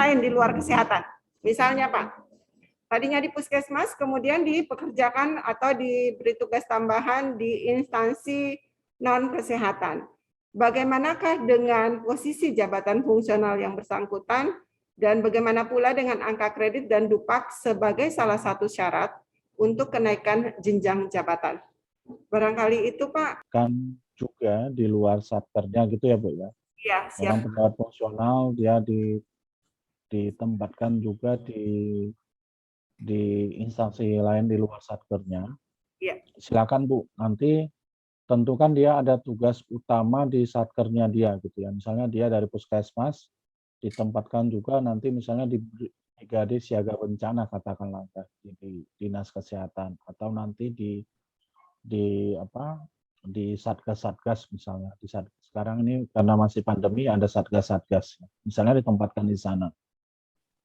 lain di luar kesehatan. Misalnya Pak, tadinya di puskesmas, kemudian dipekerjakan atau diberi tugas tambahan di instansi non-kesehatan. Bagaimanakah dengan posisi jabatan fungsional yang bersangkutan, dan bagaimana pula dengan angka kredit dan dupak sebagai salah satu syarat untuk kenaikan jenjang jabatan? Barangkali itu Pak. Kan juga di luar satkernya gitu ya Bu ya. Iya, siap. Orang pejabat fungsional dia ditempatkan juga di instansi lain di luar satkernya. Iya. Silakan Bu, nanti tentukan dia ada tugas utama di satkernya dia gitu ya. Misalnya dia dari puskesmas ditempatkan juga nanti misalnya di brigade siaga bencana katakanlah di dinas kesehatan, atau nanti di satgas misalnya. Sekarang ini karena masih pandemi ada satgas misalnya ditempatkan di sana,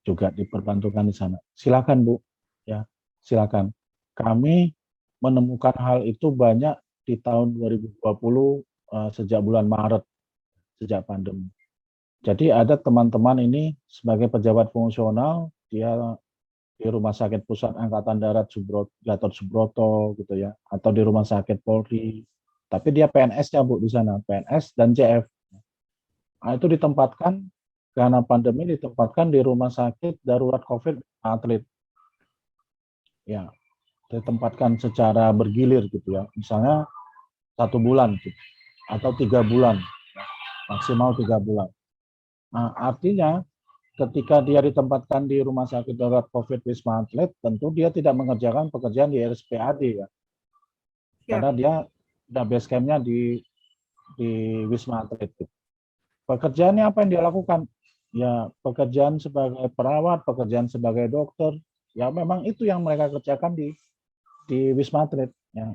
juga diperbantukan di sana. Silakan Bu, ya silakan. Kami menemukan hal itu banyak di tahun 2020 sejak bulan Maret, sejak pandemi. Jadi ada teman-teman ini sebagai pejabat fungsional, dia di Rumah Sakit Pusat Angkatan Darat Gatot Subroto gitu ya, atau di Rumah Sakit Polri. Tapi dia PNS-nya Bu di sana, PNS dan CF. Nah, itu ditempatkan karena pandemi ditempatkan di Rumah Sakit Darurat COVID Atlet. Ya, ditempatkan secara bergilir gitu ya. Misalnya 1 bulan gitu, atau 3 bulan, maksimal 3 bulan. Nah, artinya ketika dia ditempatkan di Rumah Sakit Darurat COVID Wisma Atlet, tentu dia tidak mengerjakan pekerjaan di RSPAD ya. Karena dia udah base camp-nya di Wisma Atlet. Pekerjaannya apa yang dia lakukan? Ya, pekerjaan sebagai perawat, pekerjaan sebagai dokter, ya memang itu yang mereka kerjakan di Wisma Atlet. Ya.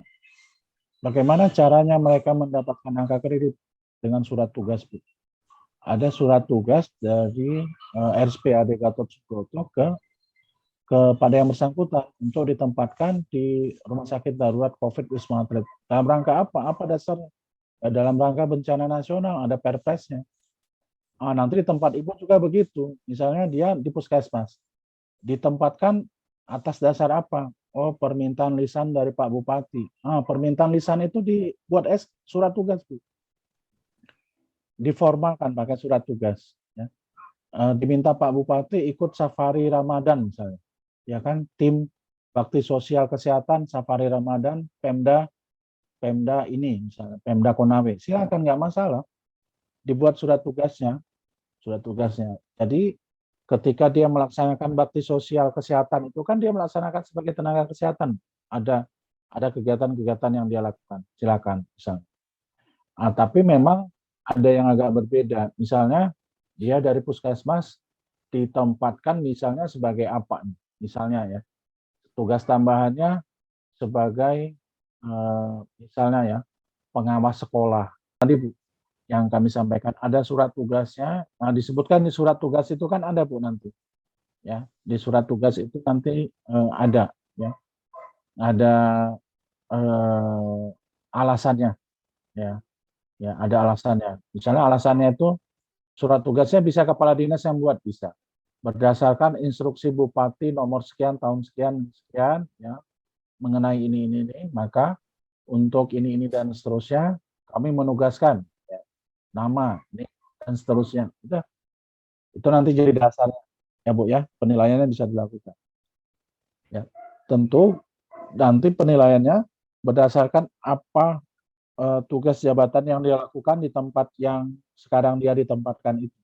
Bagaimana caranya mereka mendapatkan angka kredit? Dengan surat tugas, Bu. Ada surat tugas dari RSPAD Gatot Subroto kepada yang bersangkutan untuk ditempatkan di Rumah Sakit Darurat COVID Wisma Atlet. Dalam rangka apa? Apa dasarnya? Dalam rangka bencana nasional, ada perpresnya. Nanti di tempat Ibu juga begitu. Misalnya dia di puskesmas, ditempatkan atas dasar apa? Oh, permintaan lisan dari Pak Bupati. Permintaan lisan itu dibuat surat tugas, Bu. Diformalkan pakai surat tugas. Ya. Diminta Pak Bupati ikut safari Ramadan misalnya. Ya kan, tim bakti sosial kesehatan safari Ramadan Pemda ini misalnya, Pemda Konawe. Silakan, nggak masalah. Dibuat surat tugasnya. Jadi ketika dia melaksanakan bakti sosial kesehatan itu kan dia melaksanakan sebagai tenaga kesehatan. Ada kegiatan-kegiatan yang dia lakukan. Silakan misalnya. Tapi memang ada yang agak berbeda. Misalnya dia dari puskesmas ditempatkan misalnya sebagai apa? Misalnya ya, tugas tambahannya sebagai misalnya ya, pengawas sekolah. Tadi Bu, yang kami sampaikan ada surat tugasnya. Nah, disebutkan di surat tugas itu kan ada Bu nanti. Ya, di surat tugas itu nanti ada ya. Ada alasannya ya. Ya, ada alasannya. Misalnya alasannya itu surat tugasnya bisa kepala dinas yang buat, bisa. Berdasarkan instruksi Bupati nomor sekian tahun sekian ya, mengenai ini, maka untuk ini dan seterusnya kami menugaskan ya, nama ini dan seterusnya. Itu nanti jadi dasarnya ya Bu ya, penilaiannya bisa dilakukan. Ya, tentu nanti penilaiannya berdasarkan apa tugas jabatan yang dia lakukan di tempat yang sekarang dia ditempatkan itu.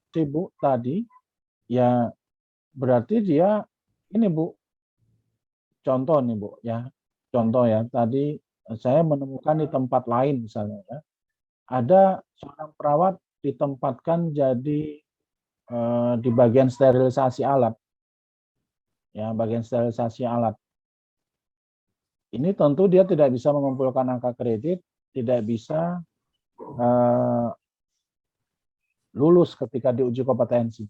Si Bu tadi, ya berarti dia ini Bu, contoh nih Bu ya, contoh ya, tadi saya menemukan di tempat lain misalnya ya, ada seorang perawat ditempatkan jadi di bagian sterilisasi alat, ya bagian sterilisasi alat. Ini tentu dia tidak bisa mengumpulkan angka kredit, tidak bisa lulus ketika diuji kompetensi.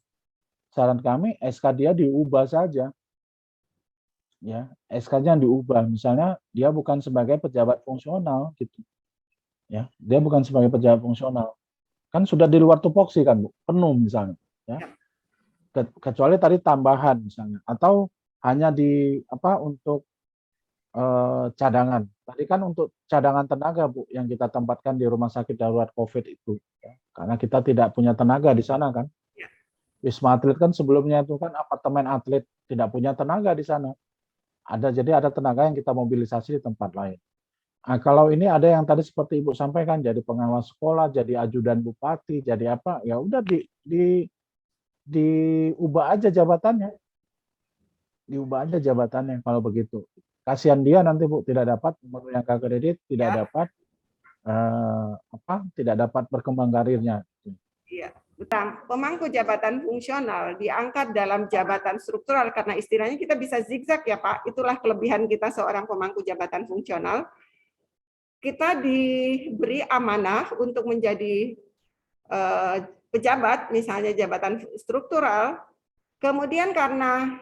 Saran kami SK dia diubah saja. Ya, SK-nya diubah. Misalnya dia bukan sebagai pejabat fungsional gitu. Ya, dia bukan sebagai pejabat fungsional. Kan sudah di luar tupoksi kan, Bu. Penuh misalnya, ya. kecuali tadi tambahan misalnya, atau hanya di apa untuk cadangan. Tadi kan untuk cadangan tenaga Bu yang kita tempatkan di rumah sakit darurat COVID itu, ya. Karena kita tidak punya tenaga di sana kan. Wisma Atlet kan sebelumnya itu kan apartemen atlet, tidak punya tenaga di sana. Jadi ada tenaga yang kita mobilisasi di tempat lain. Nah, kalau ini ada yang tadi seperti Ibu sampaikan, jadi pengawas sekolah, jadi ajudan bupati, jadi apa, ya udah diubah aja jabatannya. Diubah aja jabatannya kalau begitu. Kasihan dia nanti Bu, tidak dapat memenuhi angka kredit, tidak Ya. dapat tidak dapat berkembang karirnya. Iya, betul. Pemangku jabatan fungsional diangkat dalam jabatan struktural karena istilahnya kita bisa zigzag ya Pak. Itulah kelebihan kita seorang pemangku jabatan fungsional. Kita diberi amanah untuk menjadi pejabat, misalnya jabatan struktural. Kemudian karena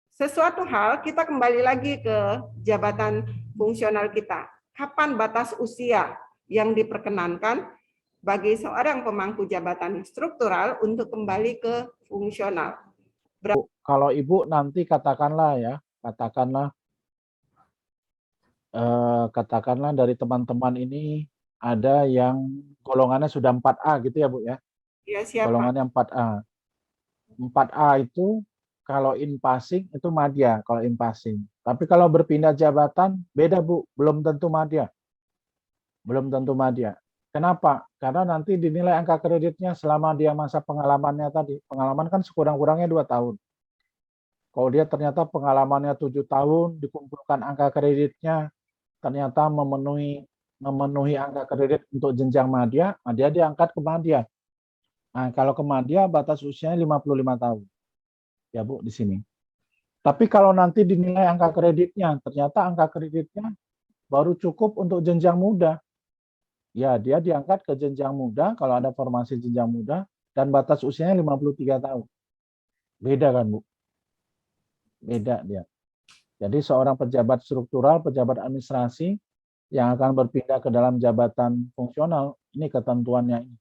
sesuatu hal kita kembali lagi ke jabatan fungsional kita. Kapan batas usia yang diperkenankan bagi seorang pemangku jabatan struktural untuk kembali ke fungsional? Kalau Ibu nanti katakanlah dari teman-teman ini ada yang golongannya sudah 4A gitu ya Bu ya. Ya, siapa? Golongannya 4A. 4A itu kalau in passing itu madya, kalau in passing. Tapi kalau berpindah jabatan beda Bu, belum tentu madya. Belum tentu madya. Kenapa? Karena nanti dinilai angka kreditnya selama dia masa pengalamannya tadi. Pengalaman kan sekurang-kurangnya 2 tahun. Kalau dia ternyata pengalamannya 7 tahun, dikumpulkan angka kreditnya, ternyata memenuhi angka kredit untuk jenjang madya, dia diangkat ke madya. Nah, kalau ke madya batas usianya 55 tahun. Ya Bu, di sini. Tapi kalau nanti dinilai angka kreditnya, ternyata angka kreditnya baru cukup untuk jenjang muda. Ya, dia diangkat ke jenjang muda, kalau ada formasi jenjang muda, dan batas usianya 53 tahun. Beda kan, Bu? Beda dia. Jadi seorang pejabat struktural, pejabat administrasi, yang akan berpindah ke dalam jabatan fungsional, ini ketentuannya ini.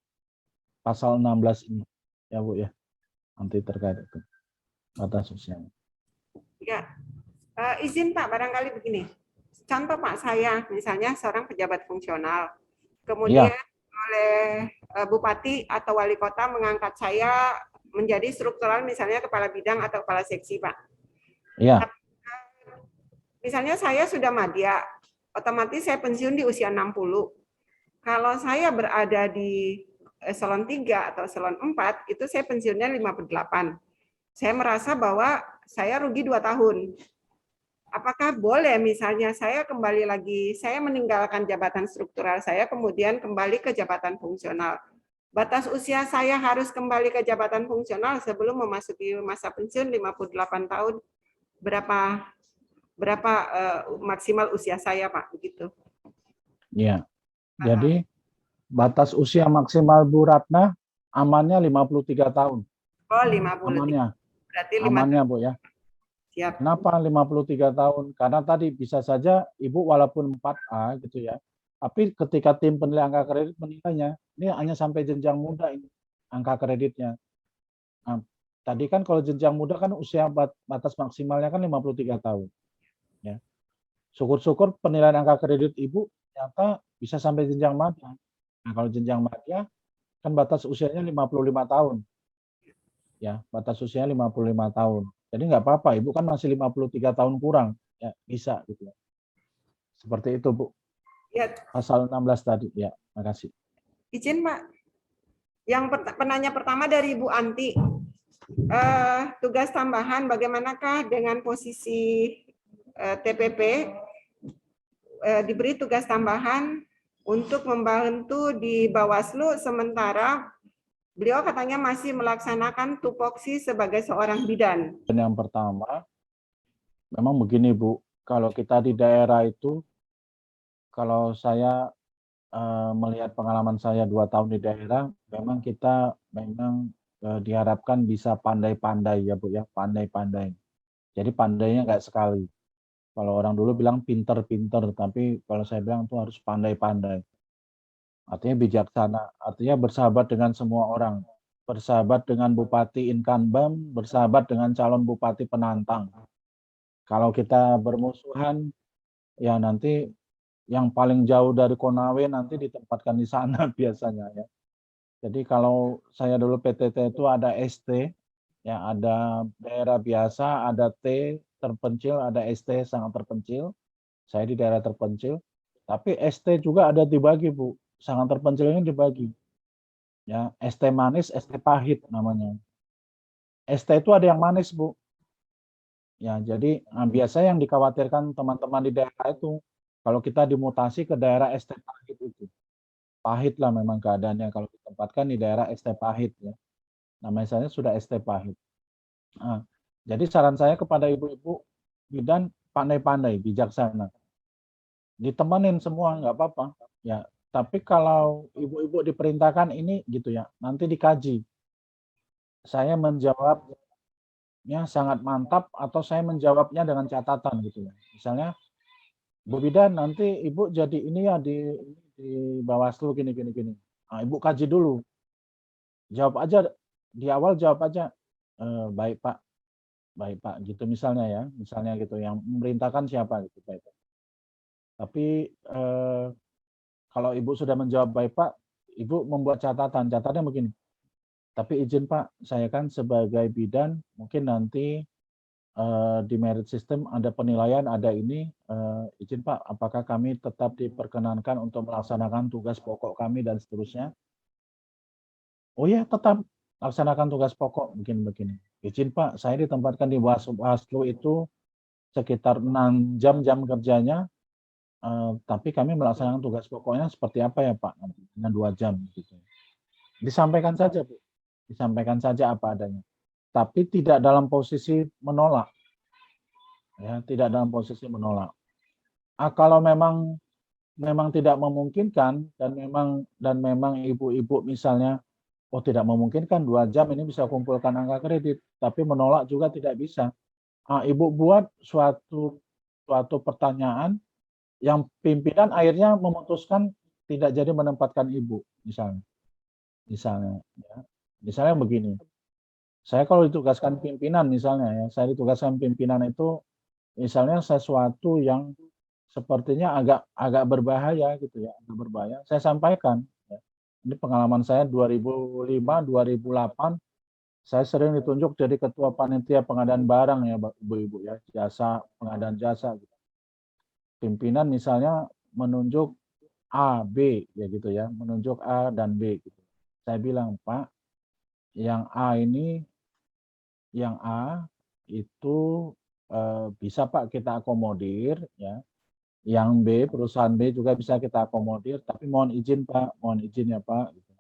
Pasal 16 ini. Ya, Bu ya. Nanti terkait itu. Batas usianya. Ya, izin Pak, barangkali begini. Contoh Pak, saya misalnya seorang pejabat fungsional. Kemudian oleh bupati atau wali kota mengangkat saya menjadi struktural misalnya kepala bidang atau kepala seksi, Pak. Iya. Misalnya saya sudah madya, otomatis saya pensiun di usia 60. Kalau saya berada di eselon 3 atau eselon 4, itu saya pensiunnya 58. Saya merasa bahwa saya rugi 2 tahun. Apakah boleh misalnya saya kembali lagi, saya meninggalkan jabatan struktural saya, kemudian kembali ke jabatan fungsional. Batas usia saya harus kembali ke jabatan fungsional sebelum memasuki masa pensiun 58 tahun. Berapa maksimal usia saya, Pak? Begitu. Iya. Jadi batas usia maksimal Bu Ratna amannya 53 tahun. Oh, 53. Amannya. Berarti amannya Bu ya. Siap. Kenapa 53 tahun? Karena tadi bisa saja Ibu walaupun 4A gitu ya, tapi ketika tim penilai angka kredit menilainya, ini hanya sampai jenjang muda ini angka kreditnya. Nah, tadi kan kalau jenjang muda kan usia batas maksimalnya kan 53 tahun. Ya. Syukur-syukur penilaian angka kredit Ibu ternyata bisa sampai jenjang madya. Nah, kalau jenjang madya kan batas usianya 55 tahun. Ya, batas usianya 55 tahun. Jadi nggak apa-apa, Ibu kan masih 53 tahun kurang, ya bisa gitu ya. Seperti itu, Bu. Ya. Pasal 16 tadi, ya. Makasih. Izin, Pak. Yang penanya pertama dari Ibu Anti. Tugas tambahan bagaimanakah dengan posisi TPP diberi tugas tambahan untuk membantu di Bawaslu sementara beliau katanya masih melaksanakan tupoksi sebagai seorang bidan. Yang pertama, memang begini Bu, kalau kita di daerah itu, kalau saya melihat pengalaman saya 2 tahun di daerah, memang kita diharapkan bisa pandai-pandai ya Bu ya, pandai-pandai. Jadi pandainya nggak sekali. Kalau orang dulu bilang pinter-pinter, tapi kalau saya bilang itu harus pandai-pandai. Artinya bijaksana, artinya bersahabat dengan semua orang. bersahabat dengan bupati incumbent, bersahabat dengan calon bupati penantang. Kalau kita bermusuhan, ya nanti yang paling jauh dari Konawe nanti ditempatkan di sana biasanya ya. Jadi kalau saya dulu PTT itu ada ST, ya ada daerah biasa, ada T terpencil, ada ST sangat terpencil. Saya di daerah terpencil, tapi ST juga ada dibagi Bu. Sangat terpencil ini dibagi. Ya, ST manis, ST pahit namanya. ST itu ada yang manis Bu. Ya, jadi biasanya yang dikhawatirkan teman-teman di daerah itu kalau kita dimutasi ke daerah ST pahit itu. Pahit lah memang keadaannya kalau ditempatkan di daerah ST pahit ya. Namanya saya sudah ST pahit. Nah, jadi saran saya kepada ibu-ibu bidan pandai-pandai, bijaksana. Ditemenin semua nggak apa-apa. Ya, tapi kalau ibu-ibu diperintahkan ini gitu ya, nanti dikaji. Saya menjawabnya sangat mantap atau saya menjawabnya dengan catatan gitu ya. Misalnya, Bu Bidan nanti ibu jadi ini ya di Bawaslu gini gini gini. Nah, ibu kaji dulu. Jawab aja di awal jawab aja baik Pak, baik Pak gitu misalnya ya, misalnya gitu yang memerintahkan siapa gitu baik Pak. Tapi kalau ibu sudah menjawab baik Pak, ibu membuat catatan. Catatannya begini. Tapi izin Pak, saya kan sebagai bidan mungkin nanti di merit system ada penilaian, ada ini izin Pak, apakah kami tetap diperkenankan untuk melaksanakan tugas pokok kami dan seterusnya? Oh ya, tetap laksanakan tugas pokok mungkin begini. Izin Pak, saya ditempatkan di Bawaslu itu sekitar 6 jam kerjanya, tapi kami melaksanakan tugas pokoknya seperti apa ya Pak? Dengan 2 jam gitu. Disampaikan saja Bu, disampaikan saja apa adanya. Tapi tidak dalam posisi menolak, ya tidak dalam posisi menolak. Kalau memang tidak memungkinkan dan memang ibu-ibu misalnya oh tidak memungkinkan 2 jam ini bisa kumpulkan angka kredit, tapi menolak juga tidak bisa. Ibu buat suatu pertanyaan yang pimpinan akhirnya memutuskan tidak jadi menempatkan ibu misalnya. Ya. Misalnya begini. Saya kalau ditugaskan pimpinan misalnya ya, saya ditugaskan pimpinan itu misalnya sesuatu yang sepertinya agak berbahaya gitu ya, agak berbahaya. Saya sampaikan. Ya. Ini pengalaman saya 2005, 2008, saya sering ditunjuk jadi ketua panitia pengadaan barang ya, ibu-ibu ya, jasa pengadaan jasa. Gitu. Pimpinan misalnya menunjuk A, B ya gitu ya, menunjuk A dan B. Gitu. Saya bilang Pak, yang A ini, yang A itu bisa Pak kita akomodir ya. Yang B, perusahaan B juga bisa kita akomodir, tapi mohon izin Pak, mohon izin ya Pak. Gitu.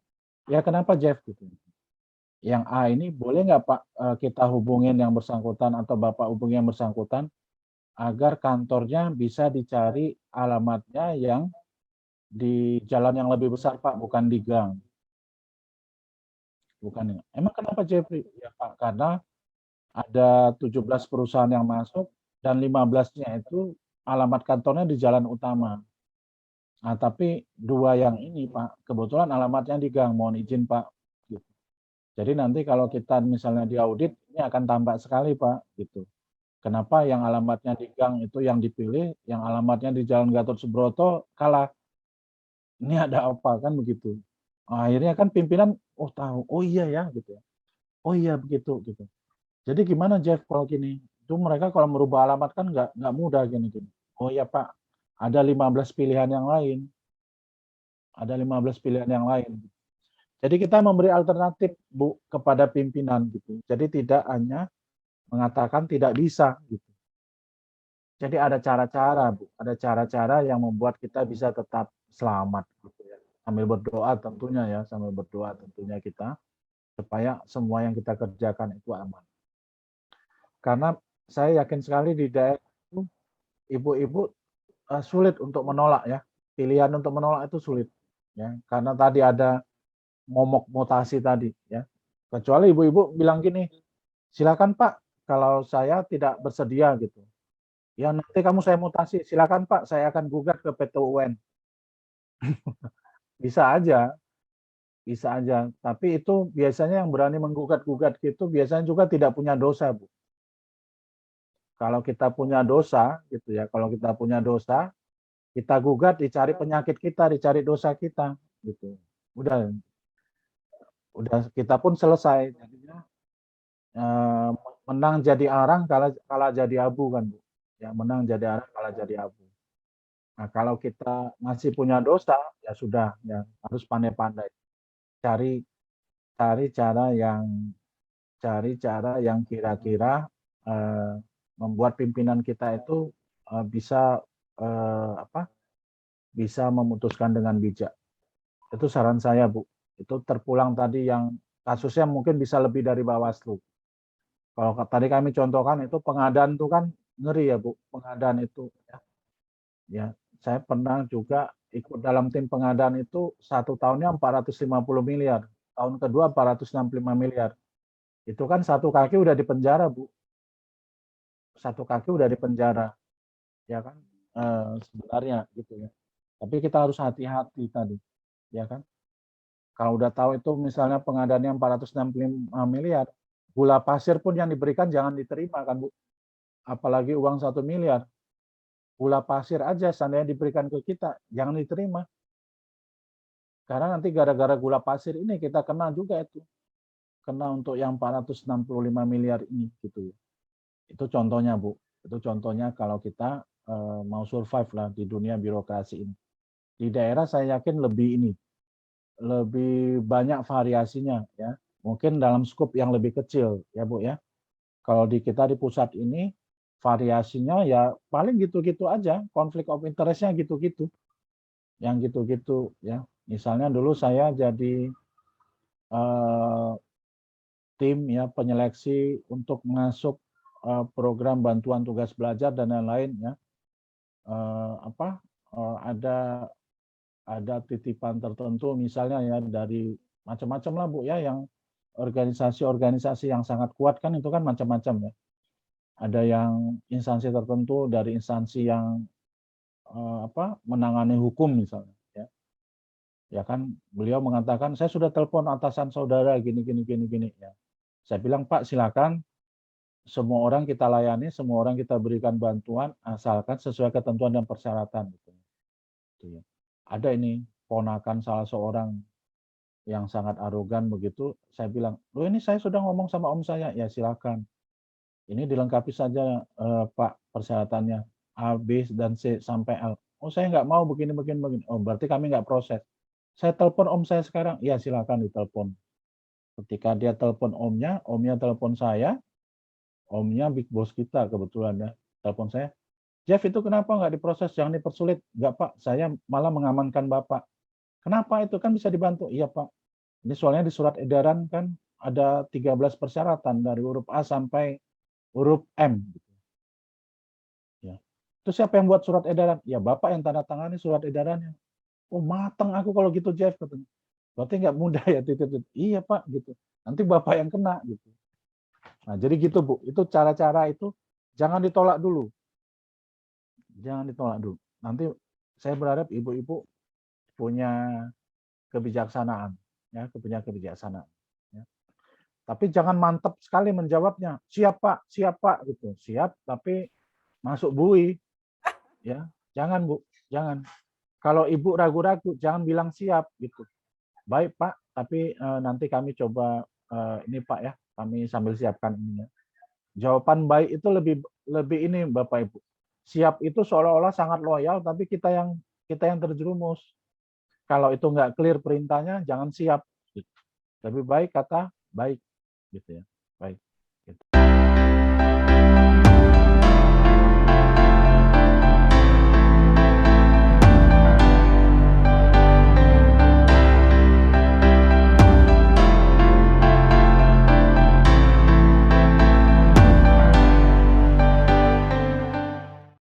Ya kenapa Jeff gitu. Yang A ini boleh nggak Pak kita hubungin yang bersangkutan atau Bapak hubungi yang bersangkutan agar kantornya bisa dicari alamatnya yang di jalan yang lebih besar Pak, bukan di gang. Bukan. Emang kenapa Jeffrey? Ya Pak, karena ada 17 perusahaan yang masuk dan 15-nya itu alamat kantornya di jalan utama. Nah, tapi 2 yang ini Pak, kebetulan alamatnya di gang, mohon izin Pak. Gitu. Jadi nanti kalau kita misalnya diaudit, ini akan tampak sekali Pak. Gitu. Kenapa yang alamatnya di gang itu yang dipilih, yang alamatnya di Jalan Gatot Subroto kalah. Ini ada apa kan begitu. Akhirnya kan pimpinan, oh tahu, oh iya ya gitu. Oh iya begitu gitu. Jadi gimana Jeff kalau gini? Itu mereka kalau merubah alamat kan nggak mudah gini-gini. Oh ya Pak, ada 15 pilihan yang lain. Ada 15 pilihan yang lain. Jadi kita memberi alternatif Bu kepada pimpinan gitu. Jadi tidak hanya mengatakan tidak bisa gitu. Jadi ada cara-cara Bu, ada cara-cara yang membuat kita bisa tetap selamat gitu ya. Sambil berdoa tentunya ya, sambil berdoa tentunya kita supaya semua yang kita kerjakan itu aman. Karena saya yakin sekali di daerah itu ibu-ibu sulit untuk menolak ya. Pilihan untuk menolak itu sulit ya. Karena tadi ada momok mutasi tadi ya. Kecuali ibu-ibu bilang gini, silakan Pak kalau saya tidak bersedia gitu. Ya nanti kamu saya mutasi, silakan Pak saya akan gugat ke PT UN. Bisa aja. bisa aja. Tapi itu biasanya yang berani menggugat-gugat gitu biasanya juga tidak punya dosa, Bu. Kalau kita punya dosa gitu ya, kalau kita punya dosa, kita gugat dicari penyakit kita, dicari dosa kita gitu. Udah kita pun selesai. Jadinya eh, menang jadi arang, kalah kalah jadi abu kan, Bu. Ya, menang jadi arang, kalah jadi abu. Nah, kalau kita masih punya dosa, ya sudah, ya harus pandai-pandai cari cari cara yang kira-kira eh, membuat pimpinan kita itu bisa apa? Bisa memutuskan dengan bijak. Itu saran saya, Bu. Itu terpulang tadi yang kasusnya mungkin bisa lebih dari Bawaslu. Kalau tadi kami contohkan itu pengadaan itu kan ngeri ya, Bu. Pengadaan itu ya. Ya, saya pernah juga ikut dalam tim pengadaan itu 1 tahunnya 450 miliar. Tahun kedua 465 miliar. Itu kan satu kaki udah di penjara, Bu. Satu kaki udah di penjara, ya kan? Sebenarnya gitu ya. Tapi kita harus hati-hati tadi, ya kan? Kalau udah tahu itu misalnya pengadaannya 465 miliar, gula pasir pun yang diberikan jangan diterima kan, Bu. Apalagi uang 1 miliar. Gula pasir aja seandainya diberikan ke kita, jangan diterima. Karena nanti gara-gara gula pasir ini kita kena juga itu. Kena untuk yang 465 miliar ini gitu. Itu contohnya, Bu. Itu contohnya kalau kita mau survive lah di dunia birokrasi ini. Di daerah saya yakin lebih banyak variasinya ya. Mungkin dalam skop yang lebih kecil ya, Bu ya. Kalau di kita di pusat ini variasinya ya paling gitu-gitu aja, konflik of interest-nya gitu-gitu. Yang gitu-gitu ya. Misalnya dulu saya jadi tim ya penyeleksi untuk masuk program bantuan tugas belajar dan lain-lain ya. Ada titipan tertentu misalnya ya dari macam-macam lah, Bu ya, yang organisasi-organisasi yang sangat kuat kan itu kan macam-macam ya. Ada yang instansi tertentu dari instansi yang menangani hukum misalnya ya. Ya kan beliau mengatakan saya sudah telepon atasan saudara gini ya. Saya bilang Pak silakan, semua orang kita layani, semua orang kita berikan bantuan asalkan sesuai ketentuan dan persyaratan gitu. Ya. Ada ini ponakan salah seorang yang sangat arogan begitu, saya bilang, "Loh ini saya sudah ngomong sama om saya." "Ya silakan. Ini dilengkapi saja Pak persyaratannya A, B dan C sampai L." "Oh saya nggak mau begini begini begini." "Oh berarti kami nggak proses." "Saya telepon om saya sekarang." "Iya silakan ditelepon." Ketika dia telepon omnya telepon saya, omnya big boss kita kebetulan ya, telepon saya, "Jeff itu kenapa nggak diproses, jangan dipersulit." "Nggak Pak, saya malah mengamankan Bapak." "Kenapa itu kan bisa dibantu?" "Iya Pak, ini soalnya di surat edaran kan ada 13 persyaratan dari huruf A sampai huruf M." Ya. "Itu siapa yang buat surat edaran?" "Ya Bapak yang tanda tangani surat edarannya." "Oh mateng aku kalau gitu Jeff," katanya. "Berarti nggak mudah ya titik-titik." "Iya Pak," gitu. "Nanti Bapak yang kena," gitu. Nah jadi gitu Bu, itu cara-cara itu jangan ditolak dulu. Jangan ditolak dulu. Nanti saya berharap ibu-ibu punya kebijaksanaan, ya, punya kebijaksanaan. Ya. Tapi jangan mantap sekali menjawabnya, siap Pak, gitu. Siap, tapi masuk bui, ya. Jangan Bu, jangan. Kalau ibu ragu-ragu, jangan bilang siap, gitu. Baik Pak, tapi nanti kami coba ini Pak ya, kami sambil siapkan ini. Ya. Jawaban baik itu lebih ini Bapak Ibu. Siap itu seolah-olah sangat loyal, tapi kita yang terjerumus. Kalau itu nggak clear perintahnya, jangan siap. Gitu. Lebih baik kata baik, gitu ya. Baik. Gitu.